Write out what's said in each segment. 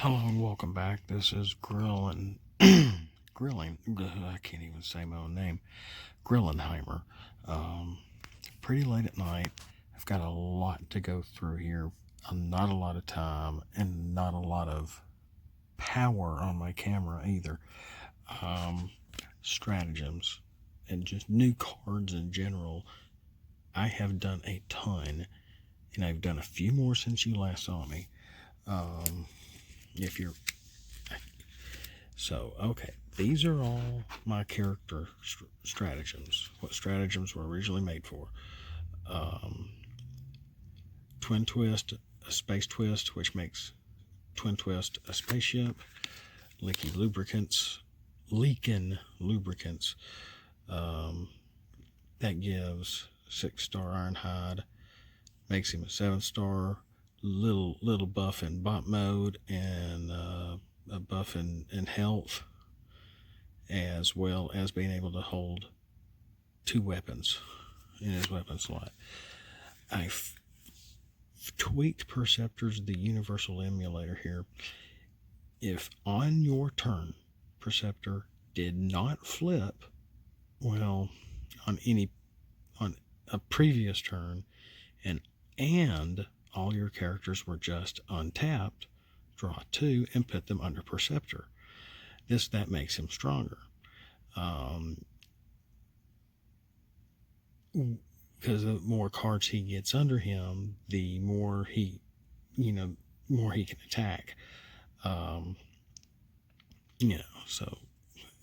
Hello and welcome back. This is Grilling. Grilling. I can't even say my own name. Grillenheimer. Pretty late at night. I've got a lot to go through here. Not a lot of time and not a lot of power on my camera either. Stratagems and just new cards in general. I have done a ton, and I've done a few more since you last saw me. Okay, these are all my character stratagems, what stratagems were originally made for. Twin Twist, a space twist, which makes Twin Twist a spaceship. Leaking lubricants, that gives 6-star Ironhide, makes him a 7-star. Little buff in bot mode and a buff in health, as well as being able to hold 2 weapons in his weapon slot. I've tweaked Perceptor's the universal emulator here. If on your turn Perceptor did not flip, well, on a previous turn, and all your characters were just untapped, draw 2 and put them under Perceptor. That makes him stronger. Because the more cards he gets under him, the more he can attack. So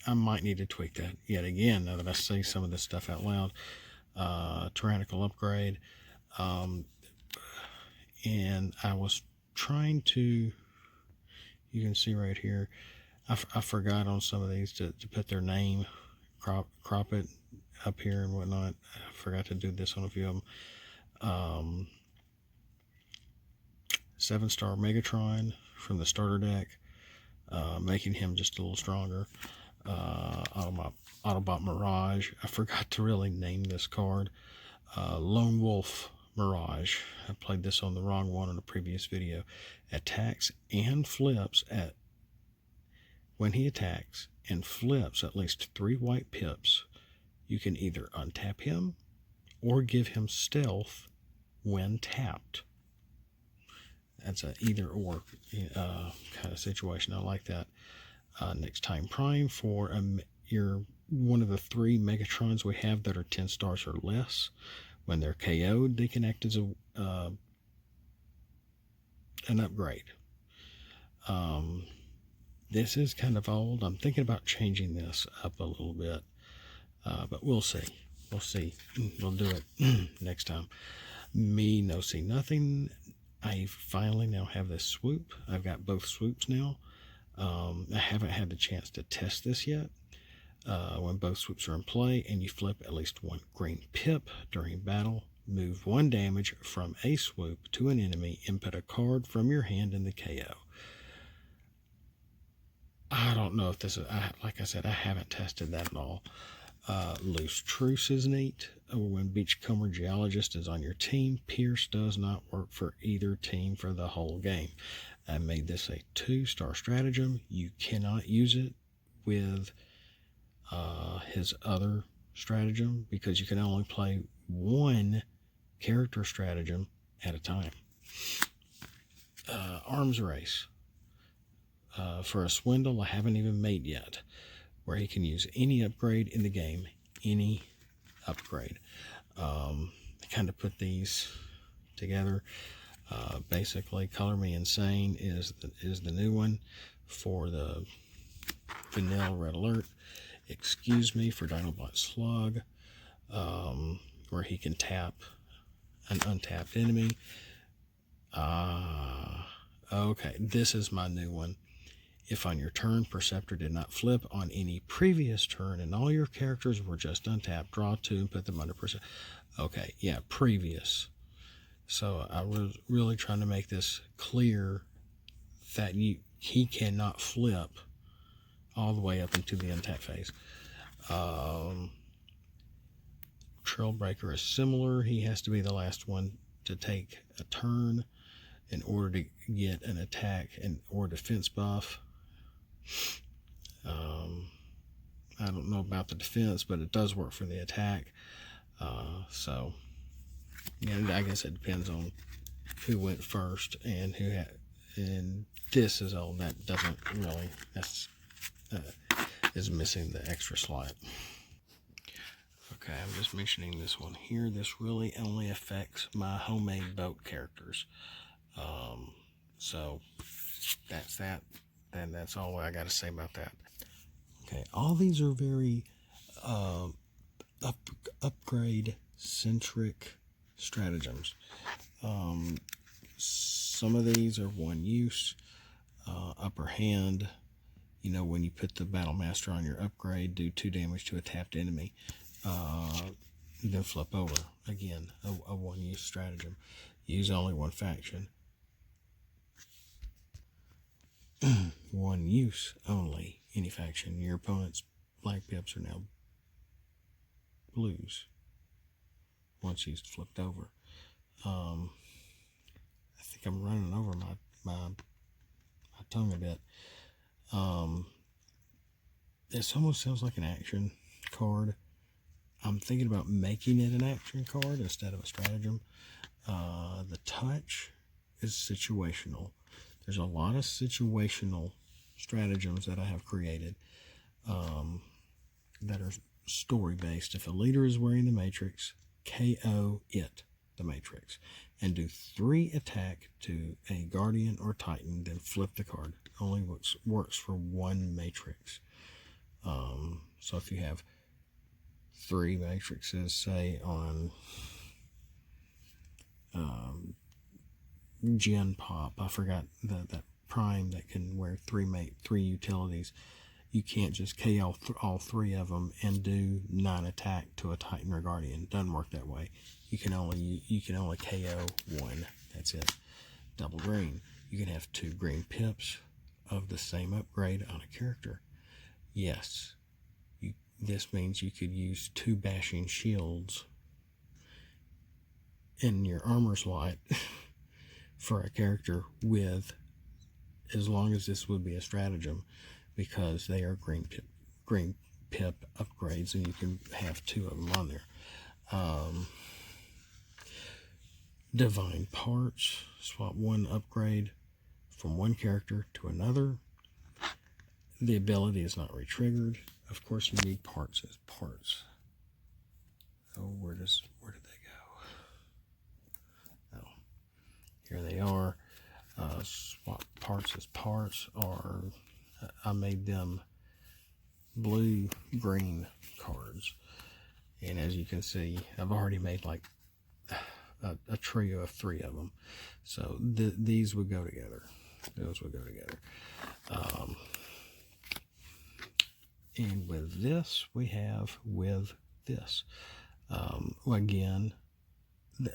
I might need to tweak that yet again now that I say some of this stuff out loud. Tyrannical upgrade. And I was trying to, you can see right here, I forgot on some of these to put their name, crop it up here and whatnot. I forgot to do this on a few of them. 7-star Megatron from the starter deck, making him just a little stronger. Autobot Mirage, I forgot to really name this card. Lone Wolf Mirage, I played this on the wrong one in a previous video. Attacks and flips when he attacks and flips at least 3 white pips, you can either untap him or give him stealth when tapped. That's a either or kind of situation. I like that. Next time Prime for one of the 3 Megatrons we have that are 10 stars or less. When they're KO'd, they can act as an upgrade. This is kind of old. I'm thinking about changing this up a little bit, but we'll see. We'll do it next time. Me no see nothing. I finally now have this swoop. I've got both swoops now. I haven't had the chance to test this yet. When both swoops are in play and you flip at least 1 green pip during battle, move 1 damage from a swoop to an enemy and put a card from your hand in the KO. I don't know if this is, like I said, I haven't tested that at all. Loose Truce is neat. When Beachcomber Geologist is on your team, Pierce does not work for either team for the whole game. I made this a 2-star stratagem. You cannot use it with his other stratagem because you can only play 1 character stratagem at a time. Arms Race. For a Swindle I haven't even made yet, where he can use any upgrade in the game, any upgrade. I kind of put these together. Basically, Color Me Insane is the new one for the vanilla Red Alert. Excuse Me for Dinobot Slug, where he can tap an untapped enemy. Okay, this is my new one. If on your turn Perceptor did not flip on any previous turn and all your characters were just untapped, draw 2 and put them under Perceptor. Okay, yeah, previous. So I was really trying to make this clear that he cannot flip all the way up into the untap phase. Trailbreaker is similar. He has to be the last one to take a turn. in order to get an attack or defense buff. I don't know about the defense, but it does work for the attack. So, yeah, I guess it depends on who went first and who had. And this is all that doesn't really. That's is missing the extra slot. Okay, I'm just mentioning this one here. This really only affects my homemade boat characters. So that's that. And that's all I got to say about that. Okay, all these are very upgrade centric stratagems. Some of these are one use, upper hand. You know, when you put the Battle Master on your upgrade, do 2 damage to a tapped enemy. Then flip over. Again, a one-use stratagem. Use only one faction. One use only. Any faction. Your opponent's black pips are now blues. Once used, flipped over. I think I'm running over my tongue a bit. This almost sounds like an action card. I'm thinking about making it an action card instead of a stratagem. The touch is situational. There's a lot of situational stratagems that I have created that are story based. If a leader is wearing the Matrix, KO it, the Matrix, and do 3 attack to a Guardian or Titan, then flip the card. It only works for 1 Matrix. So if you have 3 matrices, say on Gen Pop, I forgot that Prime that can wear 3 utilities. You can't just KO all 3 of them and do 9 attack to a Titan or Guardian. Doesn't work that way. You can only KO 1. That's it. Double green. You can have 2 green pips of the same upgrade on a character. Yes. This means you could use 2 bashing shields in your armor slot for a character with, as long as this would be a stratagem, because they are green pip upgrades, and you can have 2 of them on there. Divine parts. Swap 1 upgrade from 1 character to another. The ability is not re-triggered. Of course, you need parts as parts. Oh, where did they go? Oh, here they are. Swap parts as parts, or I made them blue-green cards. And as you can see, I've already made like a trio of 3 of them. So these would go together. Those would go together. And with this, we have with this. Again,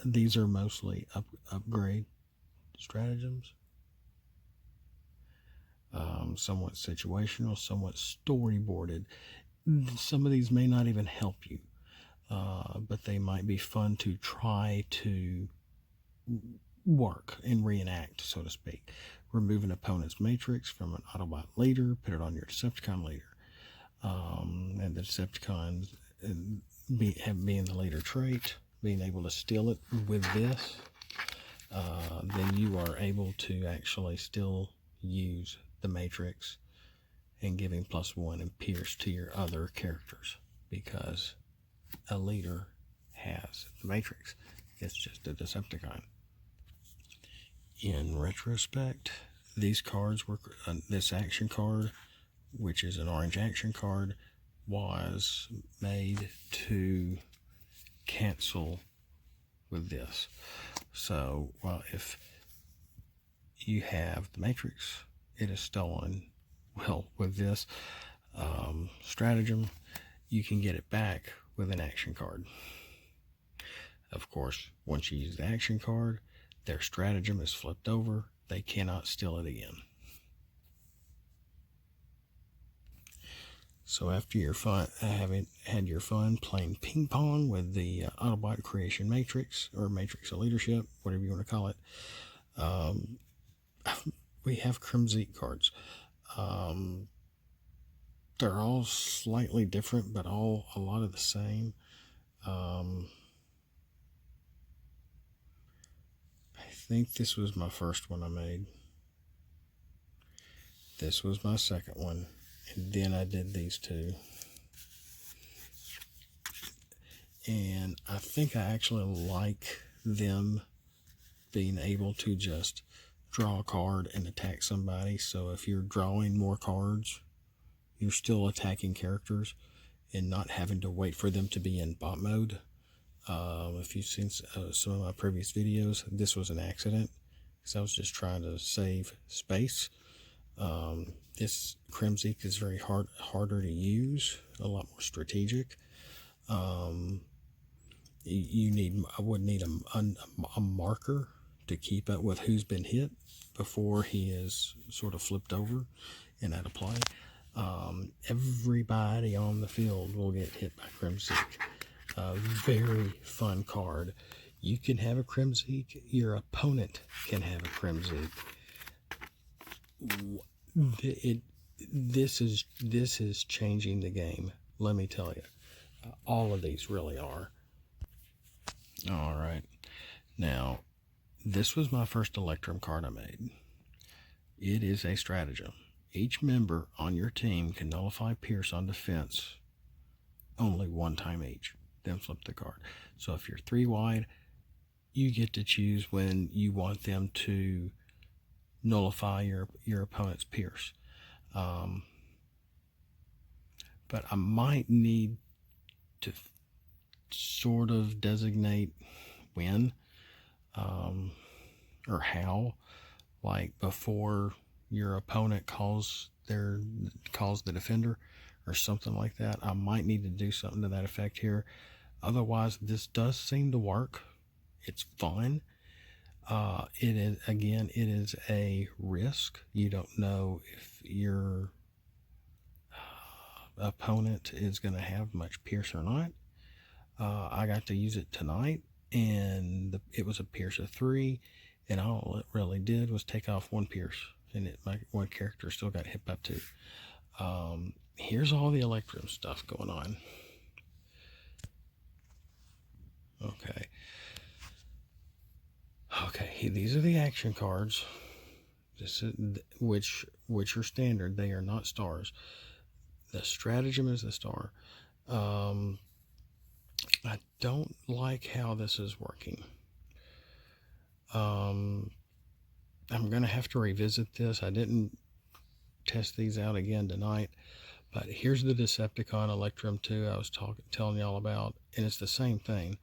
these are mostly upgrade stratagems. Somewhat situational, somewhat storyboarded. Some of these may not even help you, but they might be fun to try to work and reenact, so to speak. Remove an opponent's matrix from an Autobot leader, put it on your Decepticon leader. And the Decepticons being the leader trait, being able to steal it with this, then you are able to actually still use the Matrix and giving +1 and pierce to your other characters, because a leader has the Matrix. It's just a Decepticon. In retrospect, these cards were this action card, which is an orange action card, was made to cancel with this. So, well, if you have the Matrix, it is stolen. Well, with this stratagem, you can get it back with an action card. Of course, once you use the action card, their stratagem is flipped over. They cannot steal it again. So after your fun, having had your fun playing ping pong with the Autobot Creation Matrix, or Matrix of Leadership, whatever you want to call it, We have Crimson cards. They're all slightly different, but all a lot of the same. I think this was my first one I made. This was my second one, and then I did these two. And I think I actually like them being able to just draw a card and attack somebody. So if you're drawing more cards, you're still attacking characters and not having to wait for them to be in bot mode. If you've seen some of my previous videos, this was an accident because I was just trying to save space. This Crimson is very harder to use, a lot more strategic. I would need a marker to keep up with who's been hit before he is sort of flipped over and out of play. Everybody on the field will get hit by Crimson. Very fun card. You can have a Crimson, your opponent can have a Crimson. This is changing the game, let me tell you. All of these really are. All right, now this was my first Electrum card I made. It is a stratagem. Each member on your team can nullify Pierce on defense only one time each, then flip the card. So if you're 3 wide, you get to choose when you want them to nullify your opponent's Pierce. But I might need to sort of designate when or how, like before your opponent calls the defender or something like that. I might need to do something to that effect here. Otherwise, this does seem to work. It's fun. It is a risk. You don't know if your opponent is going to have much Pierce or not. I got to use it tonight, and it was a Pierce of 3, and all it really did was take off 1 Pierce, and my one character still got hit by 2. Here's all the Electrum stuff going on. Okay, these are the action cards. This is which are standard. They are not stars. The stratagem is the star. I don't like how this is working. I'm going to have to revisit this. I didn't test these out again tonight, but here's the Decepticon Electrum 2 I was telling y'all about, and it's the same thing.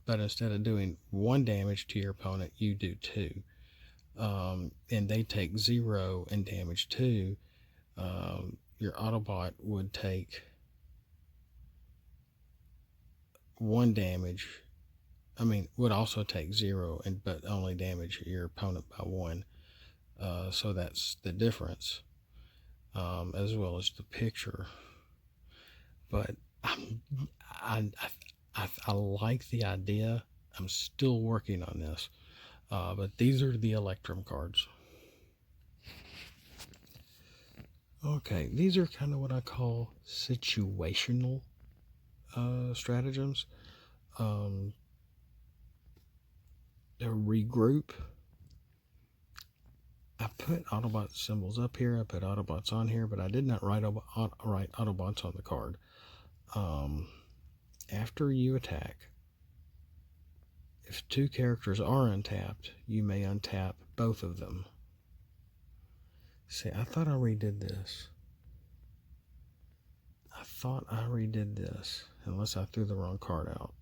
But instead of doing 1 damage to your opponent, you do 2. And they take 0 and damage 2. Your Autobot would take 1 damage. Would also take 0, but only damage your opponent by 1. So that's the difference, as well as the picture. But I like the idea. I'm still working on this. But these are the Electrum cards. Okay, these are kind of what I call situational stratagems. A regroup. I put Autobot symbols up here. I put Autobots on here, but I did not write Autobots on the card. After you attack, if 2 characters are untapped, you may untap both of them. See, I thought I redid this. Unless I threw the wrong card out.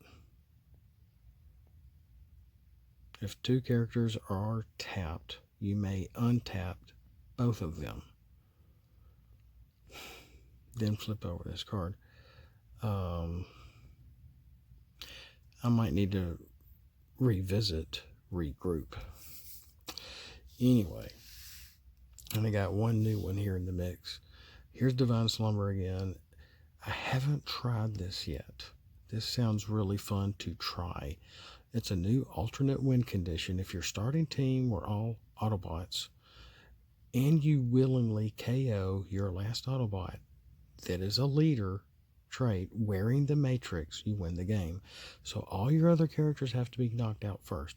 If 2 characters are tapped, you may untap both of them. Then flip over this card. I might need to revisit regroup. Anyway, and I got one new one here in the mix. Here's Divine Slumber again. I haven't tried this yet. This sounds really fun to try. It's a new alternate win condition. If your starting team were all Autobots and you willingly KO your last Autobot that is a leader trait wearing the Matrix, you win the game. So all your other characters have to be knocked out first.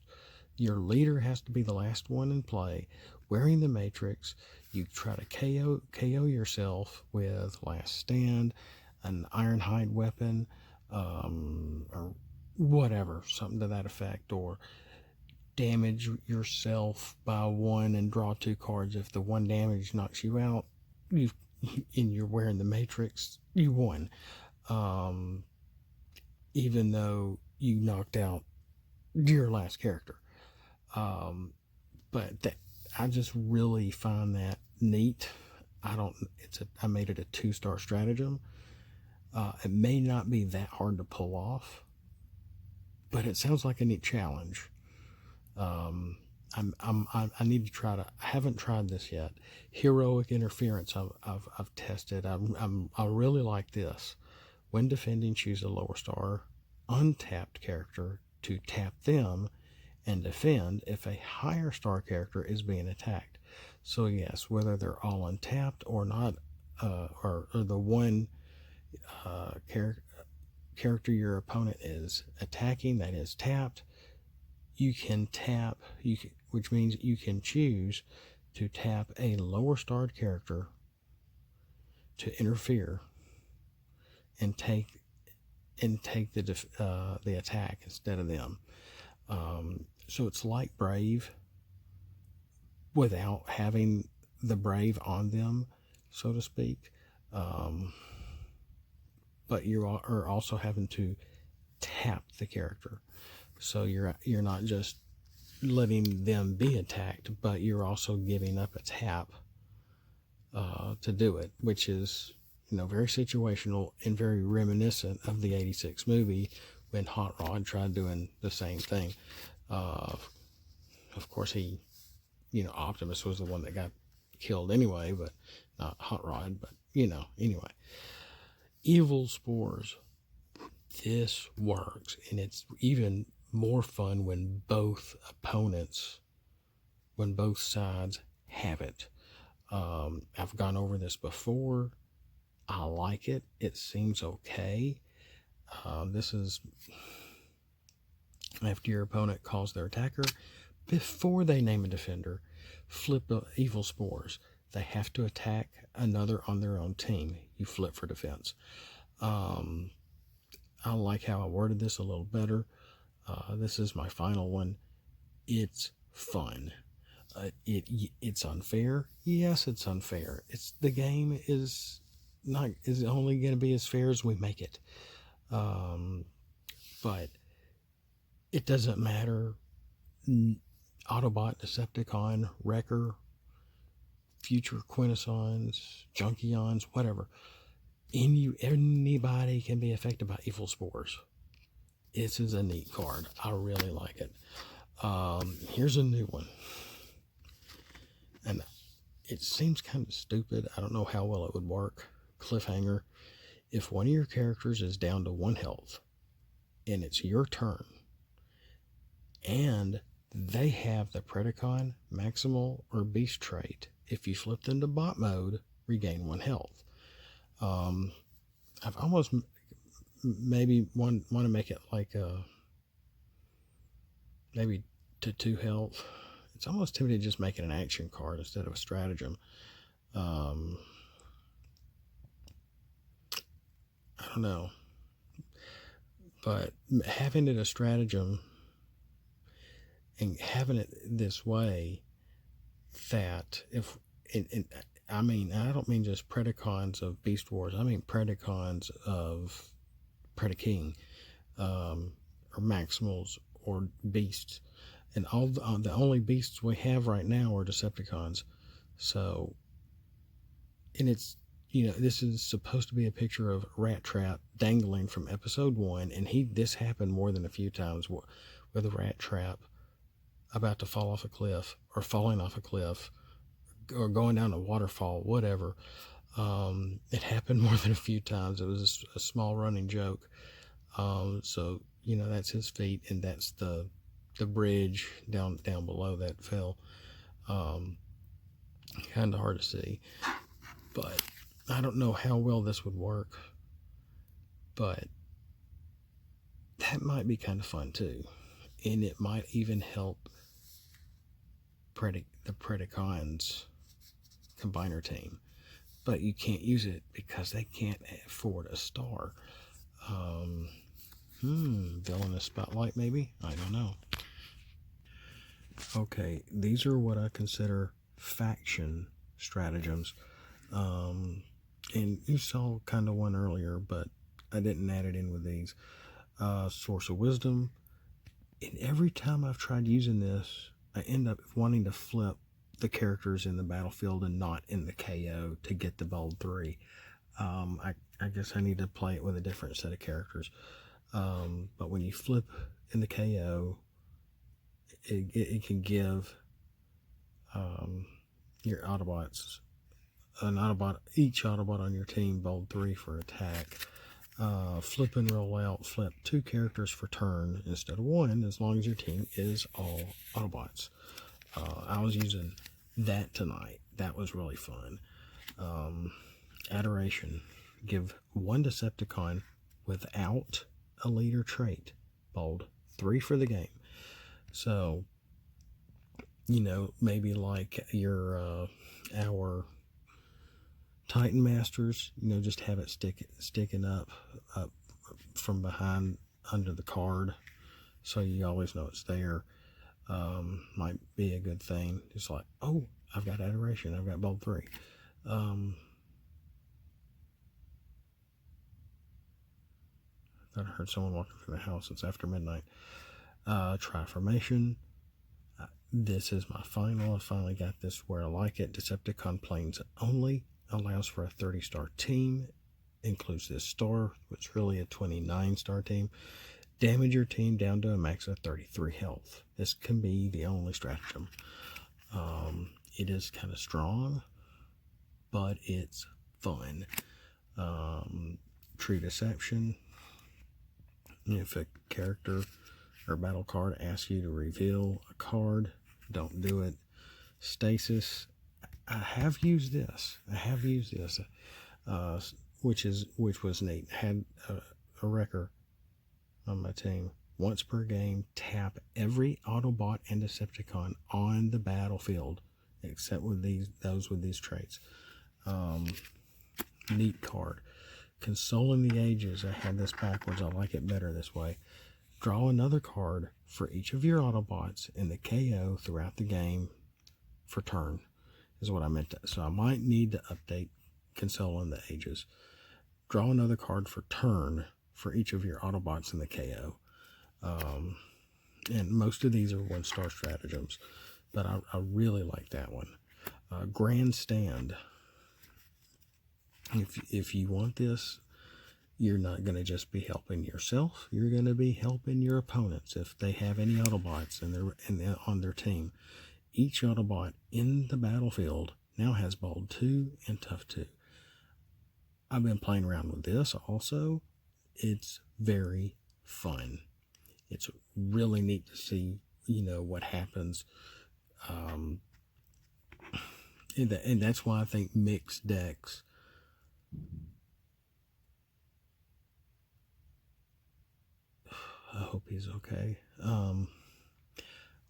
Your leader has to be the last one in play, wearing the Matrix. You try to KO yourself with Last Stand, an Ironhide weapon, or whatever, something to that effect, or damage yourself by 1 and draw 2 cards. If the 1 damage knocks you out, and you're wearing the Matrix, you won. Even though you knocked out your last character. But I just really find that neat. I made it a 2-star stratagem. It may not be that hard to pull off, but it sounds like a neat challenge. I need to try to. I haven't tried this yet. Heroic interference. I've tested. I really like this. When defending, choose a lower star untapped character to tap them and defend if a higher star character is being attacked. So yes, whether they're all untapped or not, or the one character your opponent is attacking that is tapped, you can tap, which means you can choose to tap a lower starred character to interfere and take the attack instead of them. So it's like Brave without having the Brave on them, so to speak. But you are also having to tap the character. So you're not just letting them be attacked, but you're also giving up a tap to do it, which is, very situational and very reminiscent of the 86 movie when Hot Rod tried doing the same thing. Of course, he, Optimus was the one that got killed anyway, but not Hot Rod, but, anyway. Evil Spores. This works, and it's even more fun when both sides have it. I've gone over this before. I like it. It seems okay. This is after your opponent calls their attacker. Before they name a defender, flip Evil Spores. They have to attack another on their own team. You flip for defense. I like how I worded this a little better. This is my final one. It's fun. It's unfair. Yes, it's unfair. The game is only going to be as fair as we make it. But it doesn't matter. Autobot, Decepticon, Wrecker, Future Quintessons, Junkions, whatever. Anybody can be affected by Evil Spores. This is a neat card. I really like it. Here's a new one. And it seems kind of stupid. I don't know how well it would work. Cliffhanger. If one of your characters is down to 1 health and it's your turn and they have the Predacon, Maximal, or Beast trait, if you flip them to bot mode, regain 1 health. I've almost maybe want to make it like maybe to 2 health. It's almost tempting to just make it an action card instead of a stratagem. I don't know, but having it a stratagem and having it this way, that if I don't mean just Predacons of Beast Wars. I mean Predacons of Predaking, or Maximals, or Beasts. And all the only beasts we have right now are Decepticons. So, and it's, this is supposed to be a picture of Rat Trap dangling from episode 1. And this happened more than a few times with a Rat Trap about to fall off a cliff, or falling off a cliff, or going down a waterfall, whatever. It happened more than a few times. It was a small running joke. So you know, that's his feet, and that's the bridge down below that fell. Kind of hard to see, but I don't know how well this would work, but that might be kind of fun too, and it might even help the Predacons combiner team, but you can't use it because they can't afford a star. Villainous spotlight, maybe? I don't know. Okay, these are what I consider faction stratagems. And you saw kind of one earlier, but I didn't add it in with these. Source of Wisdom. And every time I've tried using this, I end up wanting to flip the characters in the battlefield and not in the KO to get the bold 3. I guess I need to play it with a different set of characters. But when you flip in the KO, it can give your Autobots each Autobot on your team bold 3 for attack. Flip and roll out, flip 2 characters for turn instead of 1, as long as your team is all Autobots. I was using that tonight. That was really fun. Adoration. Give 1 Decepticon without a leader trait bold 3 for the game. So, you know, maybe like your our Titan Masters, you know, just have it sticking up from behind under the card, so you always know it's there. Might be a good thing. Just like, oh, I've got Adoration, I've got bold 3. I thought I heard someone walking through the house. It's after midnight. Triformation. This is my final. I finally got this where I like it. Decepticon planes only. Allows for a 30-star team. Includes this star, which is really a 29-star team. Damage your team down to a max of 33 health. This can be the only stratagem. It is kind of strong, but it's fun. True Deception. If a character or battle card asks you to reveal a card, don't do it. Stasis. I have used this. Which was neat. Had a wrecker on my team. Once per game, tap every Autobot and Decepticon on the battlefield, except with those with these traits. Neat card. Consoling the Ages. I had this backwards. I like it better this way. Draw another card for each of your Autobots in the KO throughout the game for turn, is what I meant to. So I might need to update Consoling the Ages. Draw another card for turn for each of your Autobots in the KO. And most of these are 1-star stratagems, but I really like that one. Grandstand. If you want this, you're not going to just be helping yourself. You're going to be helping your opponents if they have any Autobots on their team. Each Autobot in the battlefield now has bold 2 and tough 2. I've been playing around with this also. It's very fun. It's really neat to see, you know, what happens. And that's why I think mixed decks I hope he's okay.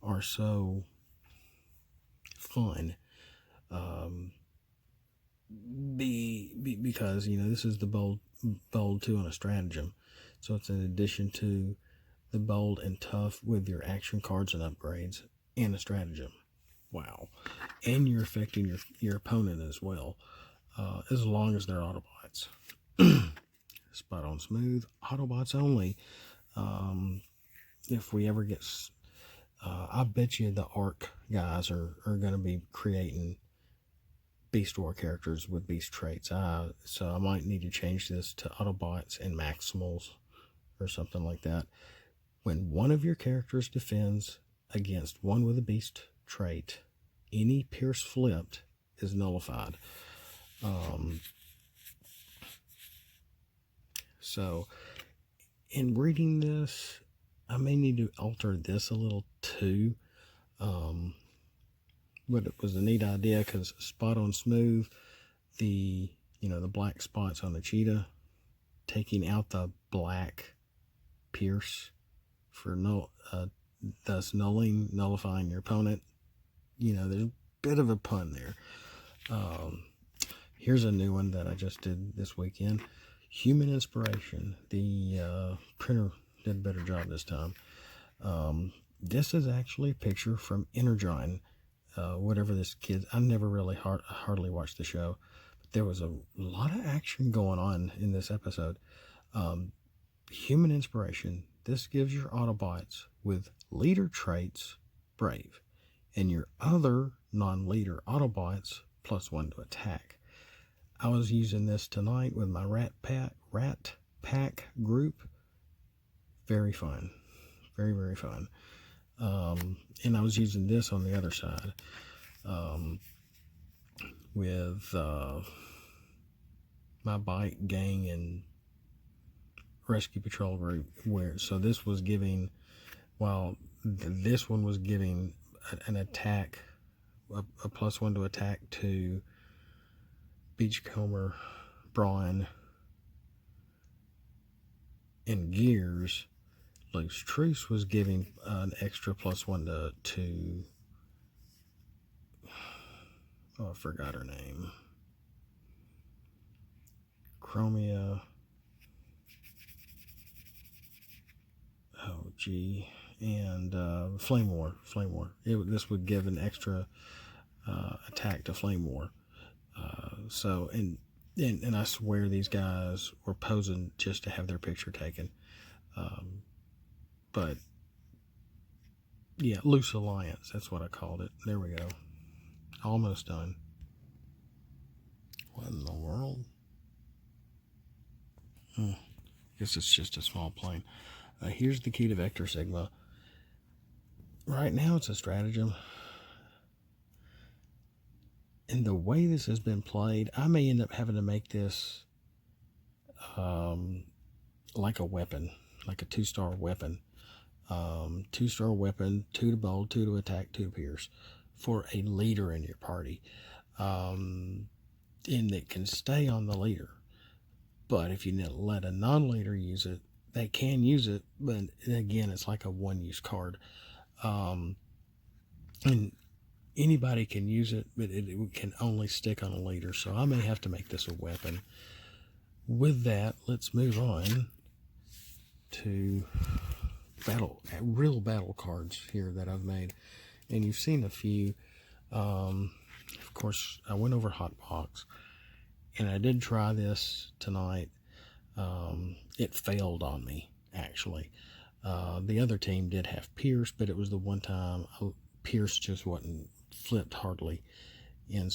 Are so fun. Because, you know, this is the bold 2 on a stratagem. So it's in addition to the bold and tough with your action cards and upgrades and a stratagem. Wow. And you're affecting your opponent as well, as long as they're Autobots. Spot on smooth. Autobots only. If we ever get... I bet you the ARC guys are going to be creating Beast War characters with Beast traits. So I might need to change this to Autobots and Maximals or something like that. When one of your characters defends against one with a Beast trait, any Pierce flipped is nullified. So in reading this, I may need to alter this a little too. But it was a neat idea because spot on smooth, the the black spots on the cheetah, taking out the black pierce for thus nullifying your opponent. There's a bit of a pun there. Here's a new one that I just did this weekend. Human Inspiration. The printer did a better job this time. This is actually a picture from Energyne. Whatever this kid, I never really hardly watched the show, but there was a lot of action going on in this episode. Human Inspiration. This gives your Autobots with leader traits brave, and your other non-leader Autobots +1 to attack. I was using this tonight with my Rat Pack group. Very fun. Very, very fun. And I was using this on the other side with my bike gang and rescue patrol group. So this was giving, while this one was giving an attack, a +1 to attack to Beachcomber, Brawn, and Gears. Loose Truce was giving an extra +1 to I forgot her name. Chromia. Oh, gee. And Flame War. This would give an extra attack to Flame War. And I swear these guys were posing just to have their picture taken. But yeah, Loose Alliance, that's what I called it. There we go. Almost done. What in the world? Guess it's just a small plane. Here's the key to Vector Sigma. Right now it's a stratagem. And the way this has been played, I may end up having to make this like a weapon, like a 2-star weapon. 2-star weapon, 2 to bold, 2 to attack, 2 to pierce, for a leader in your party. And it can stay on the leader. But if you let a non-leader use it, they can use it, but again, it's like a one-use card. And anybody can use it, but it can only stick on a leader. So I may have to make this a weapon. With that, let's move on to real battle cards here that I've made. And you've seen a few. Of course, I went over Hotbox, and I did try this tonight. It failed on me, actually. The other team did have Pierce, but it was the one time Pierce just wasn't flipped hardly. And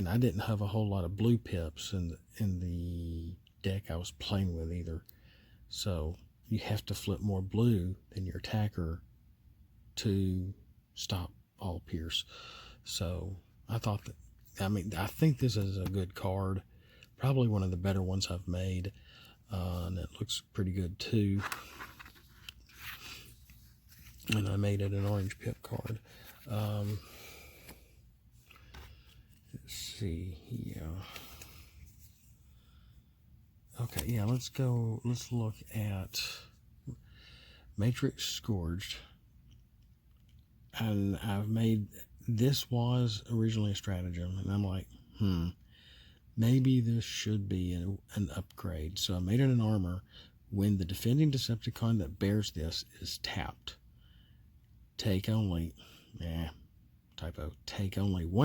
I didn't have a whole lot of blue pips in the deck I was playing with either. So you have to flip more blue than your attacker to stop all Pierce. So I think this is a good card. Probably one of the better ones I've made. And it looks pretty good too. And I made it an orange pip card. Let's see. Yeah. Okay, yeah, let's look at Matrix Scourged. And this was originally a stratagem, and I'm like, maybe this should be an upgrade. So I made it an armor. When the defending Decepticon that bears this is tapped, take only 1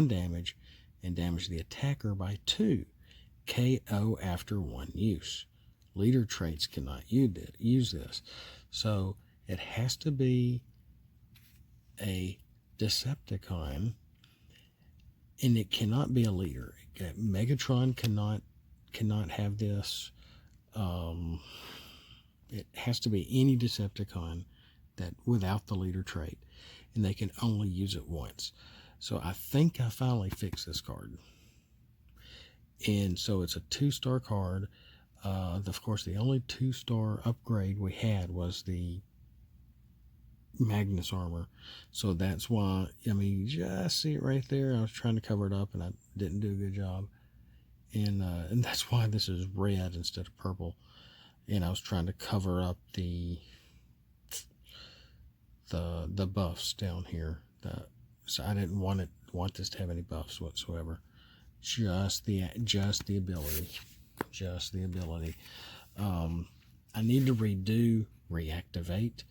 damage and damage the attacker by 2. KO after 1 use. Leader traits cannot use this. So it has to be a Decepticon, and it cannot be a leader. Megatron cannot have this. It has to be any Decepticon that without the leader trait, and they can only use it once. So I think I finally fixed this card. And so it's a 2-star card. Of course, the only 2-star upgrade we had was the Magnus armor. So that's why, I mean, you just see it right there. I was trying to cover it up and I didn't do a good job. And that's why this is red instead of purple. And I was trying to cover up the buffs down here. So I didn't want this to have any buffs whatsoever. Just the ability. Just the ability. I need to reactivate,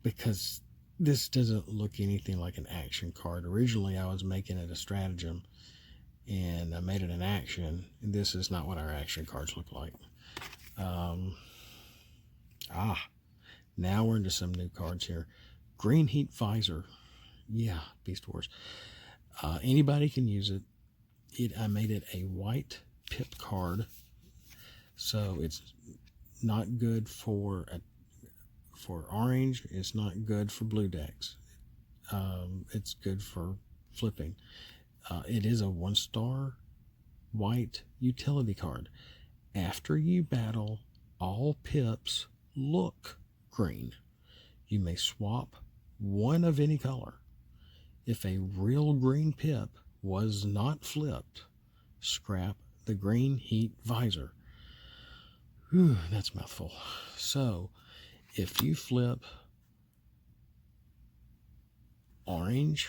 because this doesn't look anything like an action card. Originally, I was making it a stratagem, and I made it an action. And this is not what our action cards look like. Now we're into some new cards here. Green Heat Visor. Yeah, Beast Wars. Anybody can use it. I made it a white pip card, so it's not good for orange. It's not good for blue decks. It's good for flipping. It is a 1-star white utility card. After you battle, all pips look green. You may swap one of any color. If a real green pip was not flipped, scrap the Green Heat Visor. Whew, that's a mouthful. So, if you flip orange,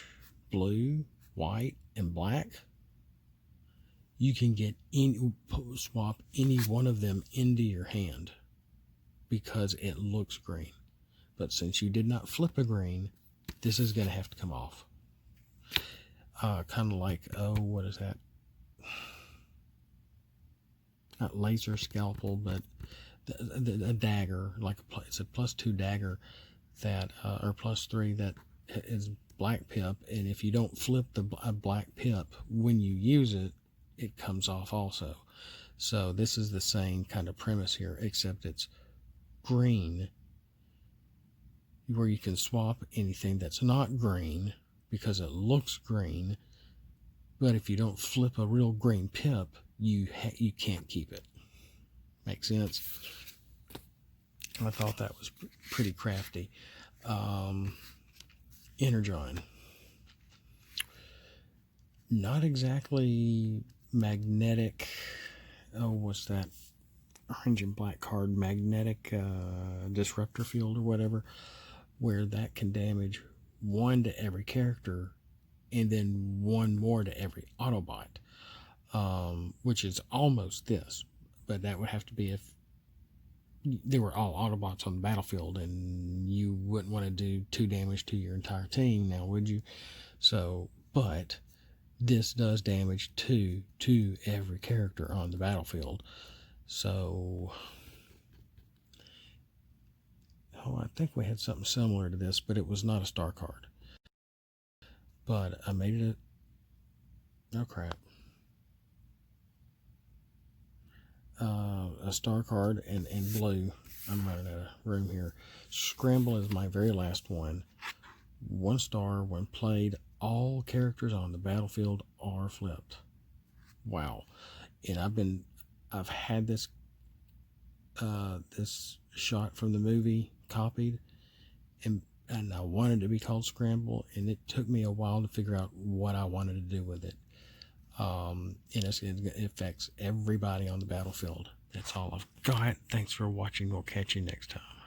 blue, white, and black, you can swap any one of them into your hand because it looks green. But since you did not flip a green, this is going to have to come off. Kind of like, what is that? Not laser scalpel, but a dagger, it's a +2 dagger that, or +3 that is black pip, and if you don't flip a black pip when you use it, it comes off also. So this is the same kind of premise here, except it's green, where you can swap anything that's not green because it looks green, but if you don't flip a real green pip, you can't keep it. Make sense? I thought that was pretty crafty. Energon. Not exactly magnetic. What's that? Orange and black card, magnetic disruptor field or whatever, where that can damage 1 to every character and then 1 more to every Autobot, which is almost this, but that would have to be if they were all Autobots on the battlefield, and you wouldn't want to do 2 damage to your entire team now, would you? So, but this does damage 2 to every character on the battlefield. So, I think we had something similar to this, but it was not a star card. But I made it oh crap. A star card and blue. I'm running out of room here. Scramble is my very last one. 1 star when played. All characters on the battlefield are flipped. Wow. And I've had this shot from the movie copied, and I wanted it to be called Scramble, and it took me a while to figure out what I wanted to do with it. And it affects everybody on the battlefield. That's all I've got. Thanks for watching. We'll catch you next time.